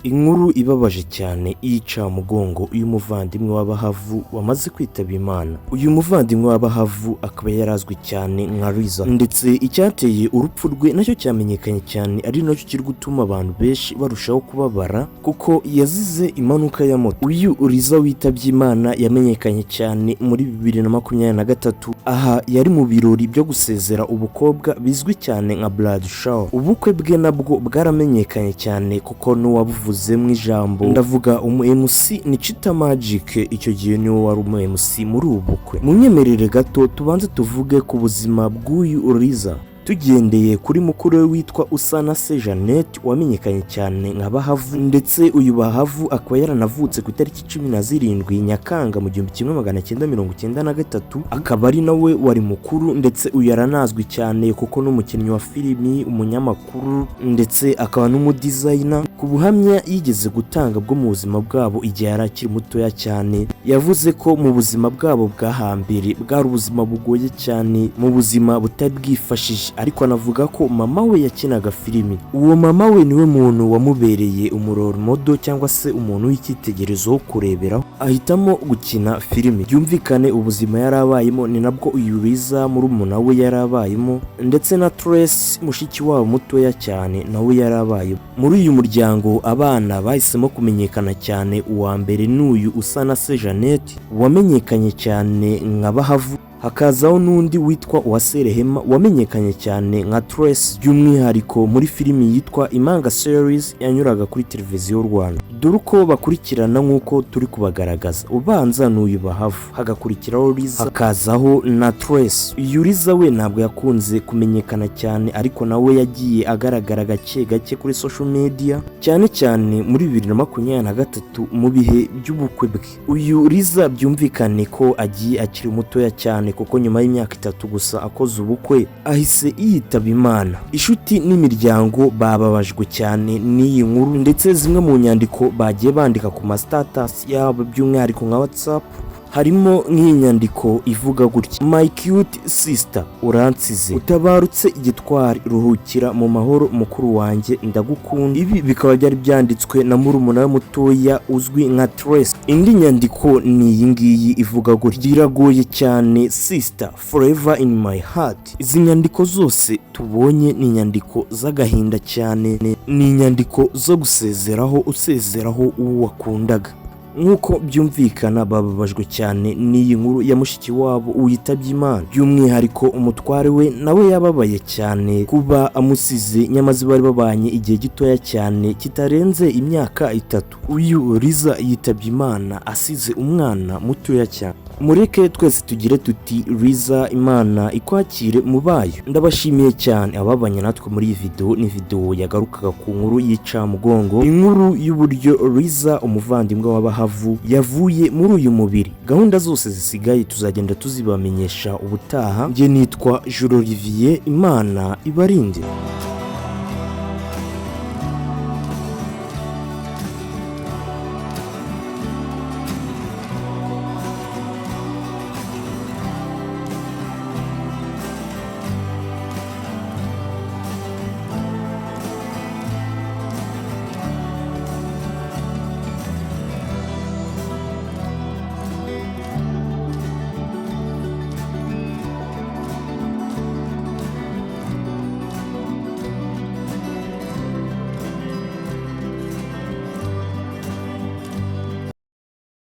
Inkuru ibabaje cyane yica mugongo uyu muvandimwe w'abahavu wamaze kwitaba Imana. Uyu muvandimwe w'abahavu akaba yarazwi cyane nka Liza, ndetse icyateye urupfu rwe nacyo cyamenyekanye cyane, ari nacyo kiri gutuma abantu benshi barushaho kubabara kuko yazize impanuka ya moto. Uyu Liza witabye Imana yamenyekanye cyane muri 2023. Aha yari mu birori byo gusezera ubukobwa bizwi cyane nka blood shower. Ubukwe bwe nabwo bwaramenyekanye cyane kuko n'uwabuvuze mu ijambo, ndavuga MC Nicita Magic, icyo gihe niwe wari MC muri ubu bukwe. Munyemerere gato tubanze tuvuge ku buzima bw'uyu Liza, tugendeye kuri mukuru we witwa cyane wamenyekanye cyane nka Bahavu, ndetse uyu Bahavu akaba yaranavutse ku itariki 17 Nyakanga mu 1993, akaba ari nawe wari mukuru, ndetse uyu yaranazwi cyane kuko n'umukinnyi wa filimi, umunyamakuru, ndetse akaba n'umudizayina. Ku buhamya yigeze gutanga bwo mu buzima bwabo igihe yari akiri mutoya cyane, yavuze ko mu buzima bwabo bwa hambere bwari ubuzima bugoye cyane, mu buzima butari bwifashije, ariko anavuga ko mama we yakinaga filimi. Uwo mama we niwe muntu wamubereye umuroro modo cyangwa se umuntu w'icyitegererezo wo kureberaho, ahitamo gukina filimi. Byumvikane ubuzima yarabayemo ni nabwo uyu Liza murumuna we yarabayemo, ndetse na Trace mushiki wabo mutoya cyane nawe yarabaye. Muri uyu muryango abana bahisemo kumenyekana cyane, uwa mbere n'uyu cyane wamenyekanye cyane nka Bahavu, hakazaho n'undi witwa Uwaserehema wamenyekanye cyane nka Trace, by'umwihariko muri filimi yitwa Imanga series yanyuraga kuri televiziyo y'u Rwanda. Dore uko bakurikirana nk'uko turi kubagaragaza, ubanza n'uyu Bahavu, hagakurikiraho Liza, hakazaho na Trace. Uyu Liza we ntabwo yakunze kumenyekana cyane, ariko nawe yagiye agaragara gake gake kuri social media, cyane cyane muri 2023 mu bihe by'ubukwe bwe. Uyu Liza byumvikane ko agiye akiri mutoya cyane, kuko nyuma y'imyaka 3 gusa akoze ubukwe ahise yitaba Imana. Inshuti n'imiryango bababajwe cyane n'iyi nkuru, ndetse zimwe mu nyandiko bagiye bandika ku ma status yabo by'umwihariko nka WhatsApp, harimo nk'inyandiko ivuga gutya: my cute sister, uransize, utabarutse igitwari, ruhukira mu mahoro mukuru wanjye, ndagukunda. Ibi bikaba byari byanditswe na murumuna mutoya uzwi nka Trace. Indi nyandiko ni iyi ngiyi ivuga gutya: biragoye cyane sister, forever in my heart. Izi nyandiko zose tubonye ni inyandiko z'agahinda cyane, ni inyandiko zo gusezeraho, usezeraho uwo wakundaga. Nk'uko byumvikana bababajwe cyane n'iyi nkuru ya mushiki wabo witabye Imana, by'umwihariko umutware we nawe yababaye cyane kuba amusize, nyamaze bari babanye igihe gitoya cyane kitarenze imyaka 3. Uyu Liza yitabye Imana asize umwana mutoya cyane. Mureke twese tugire tuti Liza, Imana ikwakire mu bayo. Ndabashimiye cyane ababanye natwe muri iyi video. Ni video yagarukaga ku nkuru yica mugongo, inkuru y'uburyo Liza umuvandimwe w'abahavu yavuye muri uyu mubiri. Gahunda zose zisigaye tuzagenda tuzibamenyesha ubutaha. Nge nitwa Olivier, Imana ibarinde.